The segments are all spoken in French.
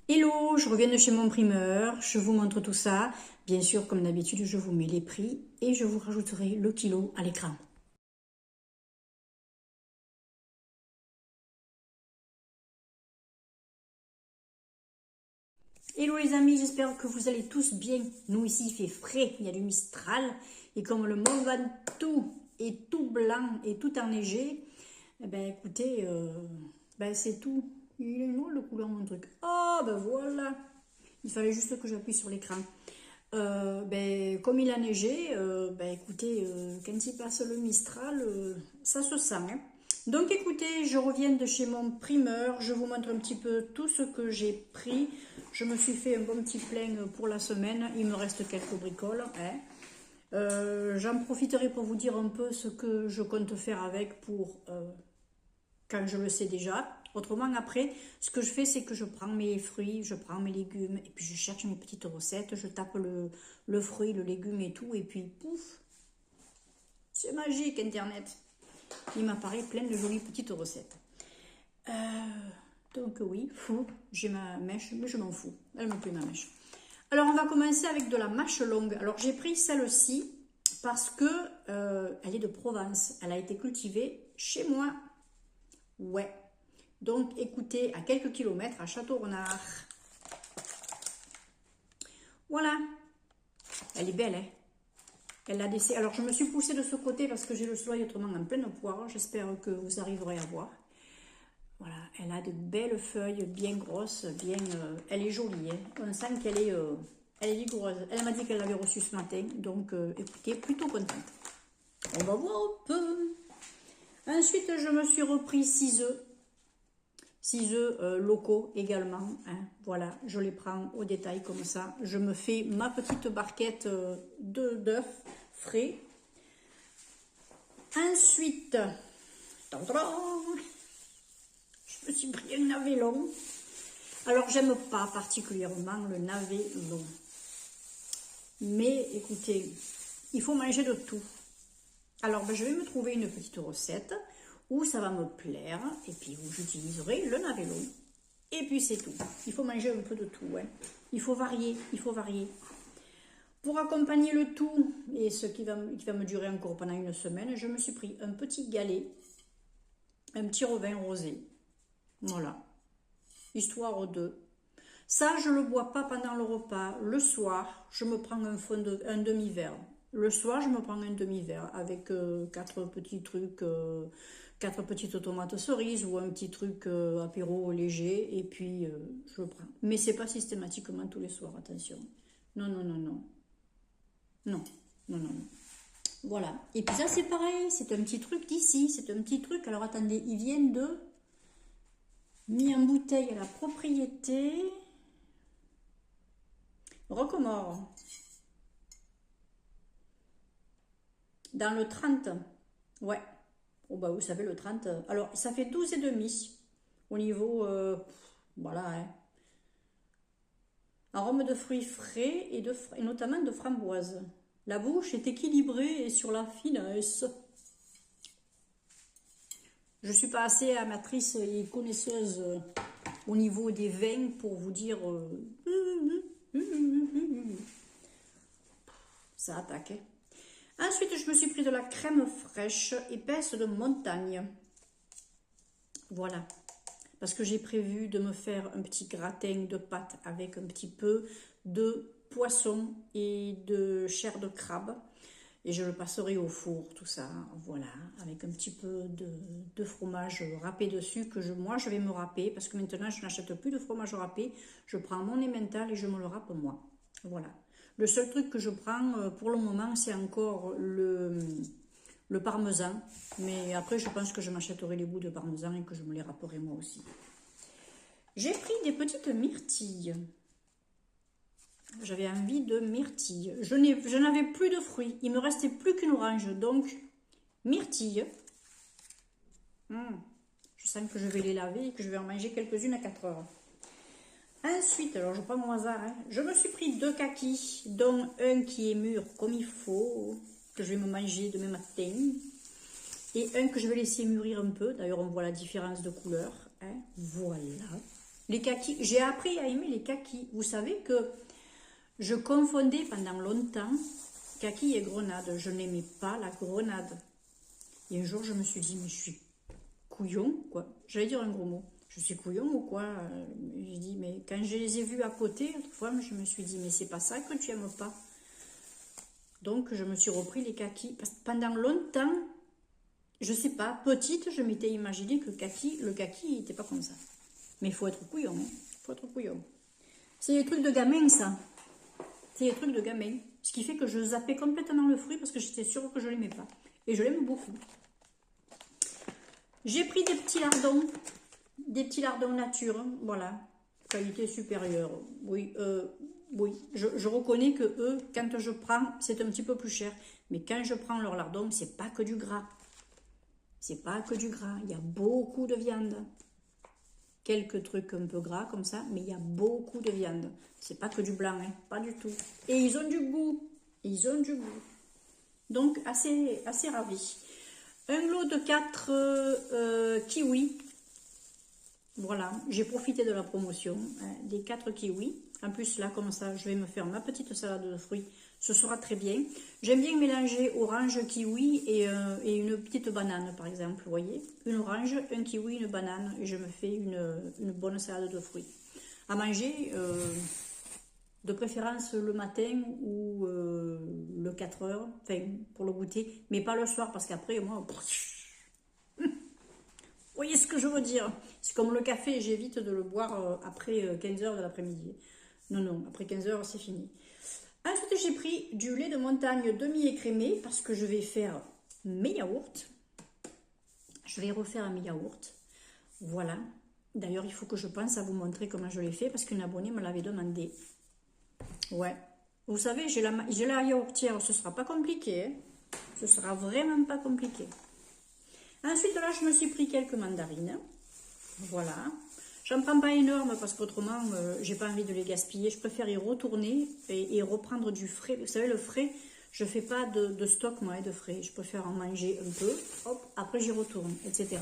Hello, je reviens de chez mon primeur, je vous montre tout ça. Bien sûr, comme d'habitude, je vous mets les prix et je vous rajouterai le kilo à l'écran. Hello les amis, j'espère que vous allez tous bien. Nous ici, il fait frais, il y a du Mistral. Et comme le Mont Ventoux est tout blanc et tout enneigé, eh ben écoutez, c'est tout. Il est noir le couleur mon truc. Oh ben voilà, il fallait juste que j'appuie sur l'écran. Comme il a neigé, écoutez, quand il passe le Mistral, ça se sent, hein. Donc écoutez, je reviens de chez mon primeur, je vous montre un petit peu tout ce que j'ai pris. Je me suis fait un bon petit plein pour la semaine, il me reste quelques bricoles, hein. J'en profiterai pour vous dire un peu ce que je compte faire avec pour quand je le sais déjà. Autrement, après, ce que je fais, c'est que je prends mes fruits, je prends mes légumes, et puis je cherche mes petites recettes, je tape le fruit, le légume et tout, et puis pouf, c'est magique Internet. Il m'apparaît plein de jolies petites recettes. Euh, donc oui, fou, j'ai ma mèche, mais je m'en fous, elle me plaît ma mèche. Alors on va commencer avec de la mâche longue. Alors j'ai pris celle-ci parce que elle est de Provence, elle a été cultivée chez moi. Ouais. Donc écoutez, à quelques kilomètres, à Château-Renard. Voilà. Elle est belle, hein. Elle a des... Alors je me suis poussée de ce côté parce que j'ai le soleil autrement en pleine poire. J'espère que vous arriverez à voir. Voilà, elle a de belles feuilles bien grosses, bien... elle est jolie, hein. On sent elle est vigoureuse. Elle m'a dit qu'elle l'avait reçue ce matin, donc écoutez, plutôt contente. On va voir un peu. Ensuite, je me suis repris 6 œufs. 6 œufs locaux également, hein. Voilà, je les prends au détail comme ça. Je me fais ma petite barquette d'œufs frais. Ensuite, je me suis pris un navet long. Alors, j'aime pas particulièrement le navet long. Mais écoutez, il faut manger de tout. Alors, je vais me trouver une petite recette où ça va me plaire. Et puis, où j'utiliserai le navet long. Et puis, c'est tout. Il faut manger un peu de tout, hein. Il faut varier, il faut varier. Pour accompagner le tout, et ce qui va me durer encore pendant une semaine, je me suis pris un petit galet, un petit revin rosé. Voilà. Histoire de... Ça, je ne le bois pas pendant le repas. Le soir, je me prends un demi-verre. Le soir, je me prends un demi-verre avec 4 petits trucs, 4 petites tomates cerises ou un petit truc apéro léger. Et puis, je le prends. Mais c'est pas systématiquement tous les soirs, attention. Non, non, non, non. Non, non, non, non. Voilà. Et puis ça, c'est pareil. C'est un petit truc d'ici. C'est un petit truc. Alors, attendez, ils viennent de... Mis en bouteille à la propriété... Rocamore. Dans le 30. Ouais. Oh bah vous savez le 30. Alors ça fait 12 et demi. Au niveau... voilà. Hein. Arôme de fruits frais et notamment de framboise. La bouche est équilibrée et sur la finesse. Je suis pas assez amatrice et connaisseuse au niveau des vins pour vous dire... ça attaque. Hein. Ensuite, je me suis pris de la crème fraîche épaisse de montagne. Voilà. Parce que j'ai prévu de me faire un petit gratin de pâte avec un petit peu de poisson et de chair de crabe. Et je le passerai au four, tout ça. Voilà. Avec un petit peu de fromage râpé dessus que moi, je vais me râper. Parce que maintenant, je n'achète plus de fromage râpé. Je prends mon emmental et je me le râpe moi. Voilà. Le seul truc que je prends pour le moment, c'est encore le parmesan. Mais après, je pense que je m'achèterai les bouts de parmesan et que je me les râperai moi aussi. J'ai pris des petites myrtilles. J'avais envie de myrtilles. Je n'avais plus de fruits. Il me restait plus qu'une orange. Donc, myrtilles. Je sens que je vais les laver et que je vais en manger quelques-unes à 4 heures. Ensuite, alors je prends mon hasard, hein, je me suis pris 2 kakis, dont un qui est mûr comme il faut, que je vais me manger demain matin, et un que je vais laisser mûrir un peu. D'ailleurs, on voit la différence de couleur. Hein, voilà. Les kakis, j'ai appris à aimer les kakis. Vous savez que je confondais pendant longtemps kaki et grenade. Je n'aimais pas la grenade. Et un jour, je me suis dit, mais je suis couillon, quoi. J'allais dire un gros mot. Je suis couillon ou quoi? J'ai dit, mais quand je les ai vus à côté, autrefois, je me suis dit, mais c'est pas ça que tu aimes pas. Donc, je me suis repris les kakis. Parce que pendant longtemps, je sais pas, petite, je m'étais imaginé que le kaki n'était pas comme ça. Mais il faut être couillon, hein. Faut être couillon. C'est des trucs de gamin, ça. C'est des trucs de gamin. Ce qui fait que je zappais complètement le fruit parce que j'étais sûre que je l'aimais pas. Et je l'aime beaucoup. J'ai pris des petits lardons nature, voilà, qualité supérieure. Oui, oui, je reconnais que eux, quand je prends, c'est un petit peu plus cher. Mais quand je prends leur lardon, c'est pas que du gras. C'est pas que du gras, il y a beaucoup de viande. Quelques trucs un peu gras comme ça, mais il y a beaucoup de viande. C'est pas que du blanc, hein, pas du tout. Et ils ont du goût, ils ont du goût. Donc, assez ravi. Un lot de 4 kiwis. Voilà, j'ai profité de la promotion, hein, des 4 kiwis. En plus, là, comme ça, je vais me faire ma petite salade de fruits. Ce sera très bien. J'aime bien mélanger orange, kiwi et une petite banane, par exemple. Vous voyez, une orange, un kiwi, une banane. Et je me fais une bonne salade de fruits. À manger, de préférence le matin ou le 4 heures, enfin, pour le goûter. Mais pas le soir, parce qu'après, moi... Vous voyez ce que je veux dire? C'est comme le café, j'évite de le boire après 15 heures de l'après-midi. Non, non, après 15 heures, c'est fini. Ensuite, j'ai pris du lait de montagne demi-écrémé parce que je vais faire mes yaourts. Je vais refaire mes yaourts. Voilà. D'ailleurs, il faut que je pense à vous montrer comment je l'ai fait parce qu'une abonnée me l'avait demandé. Ouais. Vous savez, j'ai la yaourtière, ce sera pas compliqué. Hein. Ce sera vraiment pas compliqué. Ensuite, là, je me suis pris quelques mandarines. Voilà. J'en prends pas énorme parce qu'autrement, j'ai pas envie de les gaspiller. Je préfère y retourner et reprendre du frais. Vous savez, le frais, je fais pas de stock, moi, de frais. Je préfère en manger un peu. Hop, après, j'y retourne, etc.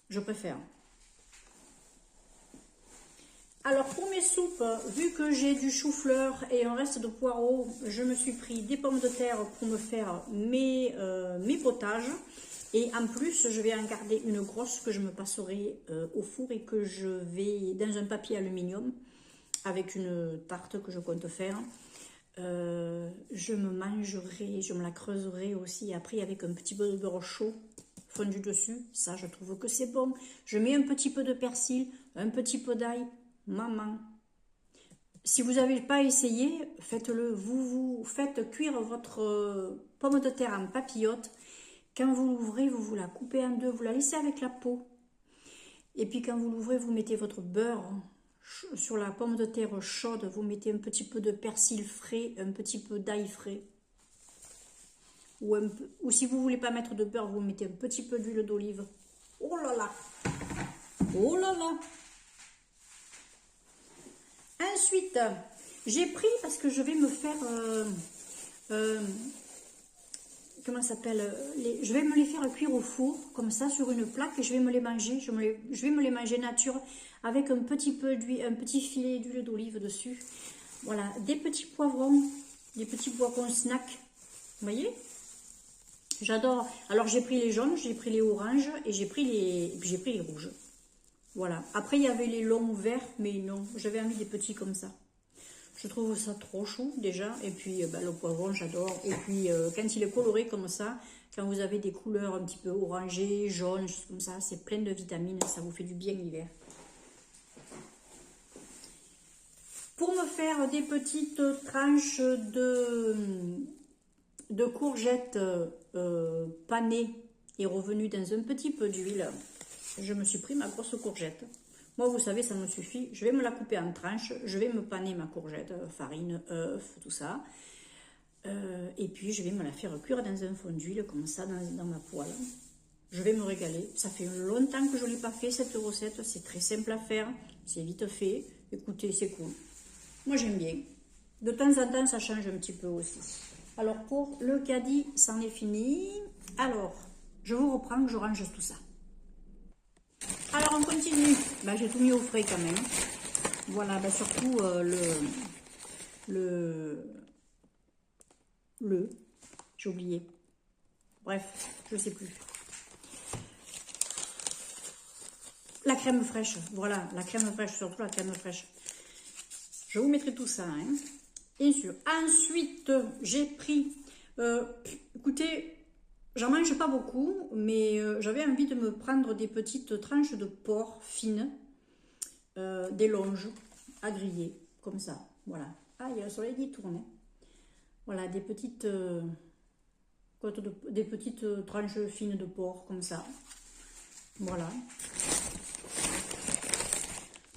Je préfère. Alors, pour mes soupes, vu que j'ai du chou-fleur et un reste de poireaux, je me suis pris des pommes de terre pour me faire mes potages. Et en plus, je vais en garder une grosse que je me passerai au four et que je vais dans un papier aluminium avec une tarte que je compte faire. Je me mangerai, je me la creuserai aussi après avec un petit peu de beurre chaud fondu dessus. Ça, je trouve que c'est bon. Je mets un petit peu de persil, un petit peu d'ail. Maman. Si vous n'avez pas essayé, faites-le. Vous faites cuire votre pomme de terre en papillote. Quand vous l'ouvrez, vous la coupez en deux, vous la laissez avec la peau. Et puis quand vous l'ouvrez, vous mettez votre beurre sur la pomme de terre chaude. Vous mettez un petit peu de persil frais, un petit peu d'ail frais. Ou si vous ne voulez pas mettre de beurre, vous mettez un petit peu d'huile d'olive. Oh là là! Oh là là! Ensuite, j'ai pris, parce que je vais me faire... comment ça s'appelle, je vais me les faire cuire au four, comme ça, sur une plaque, et je vais me les manger, je vais me les manger nature, avec un petit peu d'huile, un petit filet d'huile d'olive dessus. Voilà, des petits poivrons snack, vous voyez? J'adore. Alors, j'ai pris les jaunes, j'ai pris les oranges, et j'ai pris les rouges. Voilà. Après, il y avait les longs verts, mais non, j'avais envie des petits comme ça. Je trouve ça trop chou déjà. Et puis le poivron, j'adore. Et puis quand il est coloré comme ça, quand vous avez des couleurs un petit peu orangées, jaunes, choses comme ça, c'est plein de vitamines. Ça vous fait du bien l'hiver. Pour me faire des petites tranches de courgettes panées et revenues dans un petit peu d'huile, je me suis pris ma grosse courgette. Moi, vous savez, ça me suffit. Je vais me la couper en tranches. Je vais me paner ma courgette, farine, œufs, tout ça. Et puis, je vais me la faire cuire dans un fond d'huile, comme ça, dans ma poêle. Je vais me régaler. Ça fait longtemps que je ne l'ai pas fait, cette recette. C'est très simple à faire. C'est vite fait. Écoutez, c'est cool. Moi, j'aime bien. De temps en temps, ça change un petit peu aussi. Alors, pour le caddie, c'en est fini. Alors, je vous reprends, je range tout ça. Alors on continue. Ben, j'ai tout mis au frais quand même. Voilà, ben, surtout j'ai oublié. Bref, je sais plus. La crème fraîche, voilà, la crème fraîche, surtout la crème fraîche. Je vous mettrai tout ça, hein. Bien sûr. Ensuite, j'ai pris, écoutez, j'en mange pas beaucoup, mais j'avais envie de me prendre des petites tranches de porc fines, des longes à griller, comme ça, voilà. Ah, il y a le soleil qui tourne, hein. Voilà, des petites tranches fines de porc, comme ça, voilà.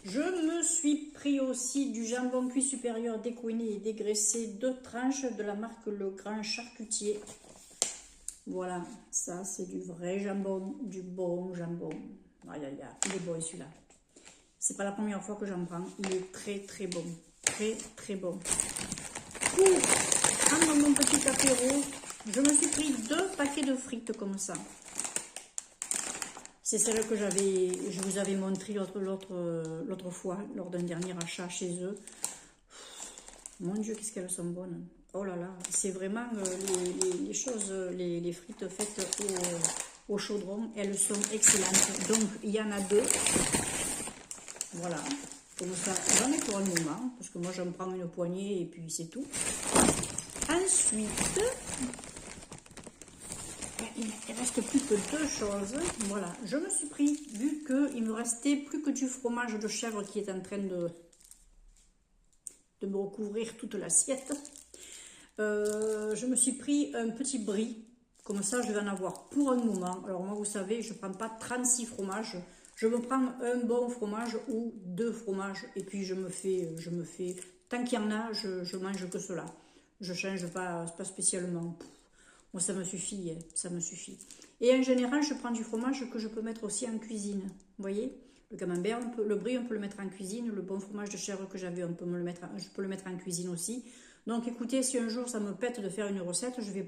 Je me suis pris aussi du jambon cuit supérieur découiné et dégraissé, 2 tranches de la marque Le Grand Charcutier. Voilà, ça c'est du vrai jambon, du bon jambon. Aïe aïe aïe, il est bon celui-là. C'est pas la première fois que j'en prends, il est très très bon. Très très bon. Pour prendre mon petit apéro, je me suis pris 2 paquets de frites comme ça. C'est celle que je vous avais montré l'autre fois, lors d'un dernier achat chez eux. Mon Dieu, qu'est-ce qu'elles sont bonnes. Oh là là, c'est vraiment les choses, les frites faites au chaudron, elles sont excellentes. Donc, il y en a 2. Voilà, comme ça, j'en ai pour un moment, parce que moi, j'en prends une poignée et puis c'est tout. Ensuite, il ne reste plus que 2 choses. Voilà, je me suis pris, vu qu'il me restait plus que du fromage de chèvre qui est en train de me recouvrir toute l'assiette. Je me suis pris un petit brie. Comme ça, je vais en avoir pour un moment. Alors moi, vous savez, je ne prends pas 36 fromages. Je me prends un bon fromage ou 2 fromages. Et puis, je me fais tant qu'il y en a, je mange que cela. Je ne change pas spécialement. Moi, ça me suffit, hein, ça me suffit. Et en général, je prends du fromage que je peux mettre aussi en cuisine. Vous voyez, le camembert, le brie, on peut le mettre en cuisine. Le bon fromage de chèvre que j'avais, je peux le mettre en cuisine aussi. Donc, écoutez, si un jour ça me pète de faire une recette, je vais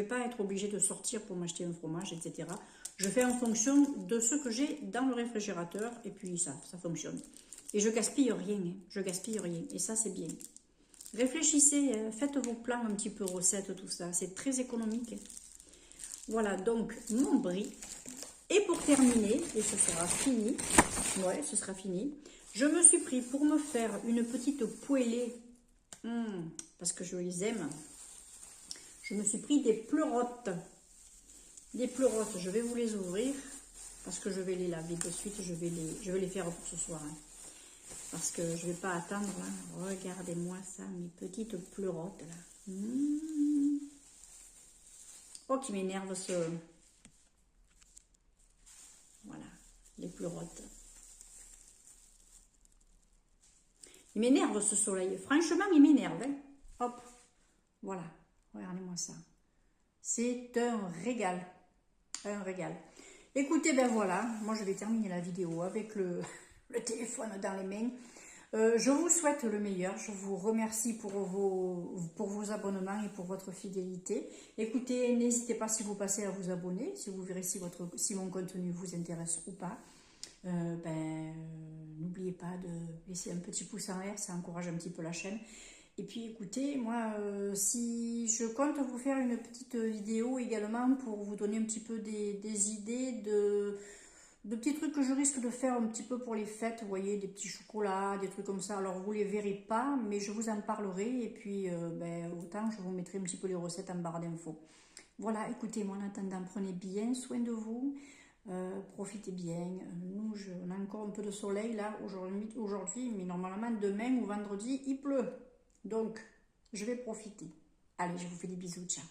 pas être obligée de sortir pour m'acheter un fromage, etc. Je fais en fonction de ce que j'ai dans le réfrigérateur et puis ça fonctionne. Et je gaspille rien, hein, je gaspille rien. Et ça, c'est bien. Réfléchissez, faites vos plans un petit peu recettes, tout ça. C'est très économique. Voilà, donc, mon brie. Et pour terminer, et ce sera fini, ouais, ce sera fini, je me suis pris pour me faire une petite poêlée, parce que je les aime. Je me suis pris des pleurotes. Des pleurotes, je vais vous les ouvrir, parce que je vais les laver de suite, je vais les faire pour ce soir. Hein. Parce que je ne vais pas attendre, là. Regardez-moi ça, mes petites pleurotes, là. Oh, qui m'énerve ce... Voilà, les pleurotes. Il m'énerve ce soleil. Franchement, il m'énerve. Hein. Hop, voilà. Regardez-moi ça. C'est un régal. Un régal. Écoutez, ben voilà. Moi, je vais terminer la vidéo avec le téléphone dans les mains. Je vous souhaite le meilleur. Je vous remercie pour vos abonnements et pour votre fidélité. Écoutez, n'hésitez pas si vous passez à vous abonner, si vous verrez si mon contenu vous intéresse ou pas. N'oubliez pas de laisser un petit pouce en l'air, ça encourage un petit peu la chaîne. Et puis écoutez, moi, si je compte vous faire une petite vidéo également pour vous donner un petit peu des idées de petits trucs que je risque de faire un petit peu pour les fêtes, vous voyez, des petits chocolats, des trucs comme ça. Alors vous les verrez pas, mais je vous en parlerai et puis autant je vous mettrai un petit peu les recettes en barre d'infos. Voilà, écoutez, moi en attendant, prenez bien soin de vous, profitez bien. Nous, on a encore un peu de soleil là aujourd'hui, mais normalement demain ou vendredi, il pleut. Donc, je vais profiter. Allez, je vous fais des bisous, ciao.